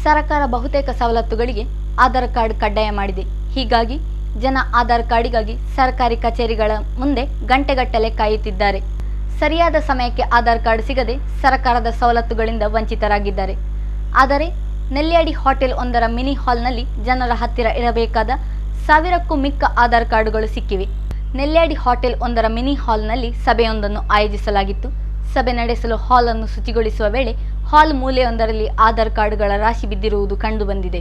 ಸರ್ಕಾರ ಬಹುತೇಕ ಸವಲತ್ತುಗಳಿಗೆ ಆಧಾರ್ ಕಾರ್ಡ್ ಕಡ್ಡಾಯ ಮಾಡಿದೆ. ಹೀಗಾಗಿ ಜನ ಆಧಾರ್ ಕಾರ್ಡಿಗಾಗಿ ಸರ್ಕಾರಿ ಕಚೇರಿಗಳ ಮುಂದೆ ಗಂಟೆಗಟ್ಟಲೆ ಕಾಯುತ್ತಿದ್ದಾರೆ. ಸರಿಯಾದ ಸಮಯಕ್ಕೆ ಆಧಾರ್ ಕಾರ್ಡ್ ಸಿಗದೆ ಸರ್ಕಾರದ ಸವಲತ್ತುಗಳಿಂದ ವಂಚಿತರಾಗಿದ್ದಾರೆ. ಆದರೆ ನೆಲ್ಯಾಡಿ ಹೋಟೆಲ್ ಒಂದರ ಮಿನಿ ಹಾಲ್ನಲ್ಲಿ ಜನರ ಹತ್ತಿರ ಇರಬೇಕಾದ 1000ಕ್ಕೂ ಮಿಕ್ಕ ಆಧಾರ್ ಕಾರ್ಡುಗಳು ಸಿಕ್ಕಿವೆ. ನೆಲ್ಯಾಡಿ ಹೋಟೆಲ್ ಒಂದರ ಮಿನಿ ಹಾಲ್ನಲ್ಲಿ ಸಭೆಯೊಂದನ್ನು ಆಯೋಜಿಸಲಾಗಿತ್ತು. ಸಭೆ ನಡೆಸಲು ಹಾಲ್ ಅನ್ನು ಶುಚಿಗೊಳಿಸುವ ವೇಳೆ ಹಾಲ್ ಮೂಲೆಯೊಂದರಲ್ಲಿ ಆಧಾರ್ ಕಾರ್ಡ್ಗಳ ರಾಶಿ ಬಿದ್ದಿರುವುದು ಕಂಡುಬಂದಿದೆ.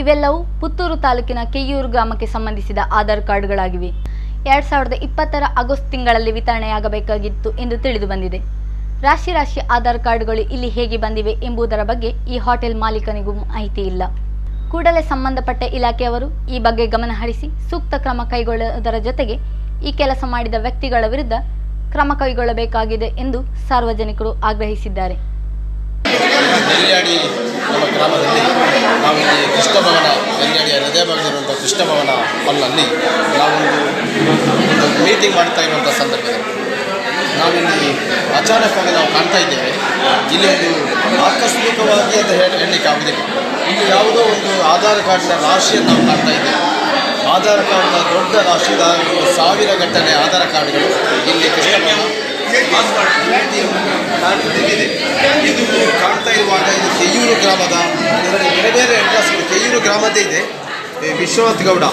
ಇವೆಲ್ಲವೂ ಪುತ್ತೂರು ತಾಲೂಕಿನ ಕೆಯ್ಯೂರು ಗ್ರಾಮಕ್ಕೆ ಸಂಬಂಧಿಸಿದ ಆಧಾರ್ ಕಾರ್ಡ್ಗಳಾಗಿವೆ. 2020ರ ಆಗಸ್ಟ್ ತಿಂಗಳಲ್ಲಿ ವಿತರಣೆಯಾಗಬೇಕಾಗಿತ್ತು ಎಂದು ತಿಳಿದು ಬಂದಿದೆ. ರಾಶಿ ಆಧಾರ್ ಕಾರ್ಡ್ಗಳು ಇಲ್ಲಿ ಹೇಗೆ ಬಂದಿವೆ ಎಂಬುದರ ಬಗ್ಗೆ ಈ ಹೋಟೆಲ್ ಮಾಲೀಕನಿಗೂ ಮಾಹಿತಿ ಇಲ್ಲ. ಕೂಡಲೇ ಸಂಬಂಧಪಟ್ಟ ಇಲಾಖೆಯವರು ಈ ಬಗ್ಗೆ ಗಮನಹರಿಸಿ ಸೂಕ್ತ ಕ್ರಮ ಕೈಗೊಳ್ಳುವುದರ ಜೊತೆಗೆ ಈ ಕೆಲಸ ಮಾಡಿದ ವ್ಯಕ್ತಿಗಳ ವಿರುದ್ಧ ಕ್ರಮ ಕೈಗೊಳ್ಳಬೇಕಾಗಿದೆ ಎಂದು ಸಾರ್ವಜನಿಕರು ಆಗ್ರಹಿಸಿದ್ದಾರೆ. ನೆಲ್ಯಾಡಿ ನಮ್ಮ ಗ್ರಾಮದಲ್ಲಿ ನಾವು ಇಲ್ಲಿ ಕೃಷ್ಣಭವನ ನೆಲ್ಯಾಡಿಯ ಹೃದಯ ಭಾಗದಲ್ಲಿರುವಂಥ ಕೃಷ್ಣಭವನ ಹಾಲ್ನಲ್ಲಿ ನಾವೊಂದು ಮೀಟಿಂಗ್ ಮಾಡ್ತಾ ಇರುವಂಥ ಸಂದರ್ಭದಲ್ಲಿ ನಾವಿಲ್ಲಿ ಅಚಾನಕ್ಕಾಗಿ ನಾವು ಕಾಣ್ತಾ ಇದ್ದೇವೆ. ಇಲ್ಲಿ ಒಂದು ಆಕಸ್ಮಿಕವಾಗಿ ಅಂತ ಹೇಳಲಿಕ್ಕೆ ಆಗುವುದಿಲ್ಲ. ಇಲ್ಲಿ ಯಾವುದೋ ಒಂದು ಆಧಾರ್ ಕಾರ್ಡ್ನ ರಾಶಿಯನ್ನು ನಾವು ಕಾಣ್ತಾ ಇದ್ದೇವೆ. ಆಧಾರ್ ಕಾರ್ಡ್ನ ದೊಡ್ಡ ರಾಶಿ 1000 ಗಟ್ಟಲೆ ಆಧಾರ್ ಕಾರ್ಡ್ಗಳು ಇಲ್ಲಿ ಕೃಷ್ಣಭವನ ಇದೆ. ಇದು ಕಾಣ್ತಾ ಇರುವಾಗ ಇದು ಕೆಯ್ಯೂರು ಗ್ರಾಮದ ಬೇರೆ ಬೇರೆ ಅಡ್ರೆಸ್ ಕೆಯ್ಯೂರು ಗ್ರಾಮದ್ದೇ ಇದೆ. ವಿಶ್ವನಾಥ್ ಗೌಡ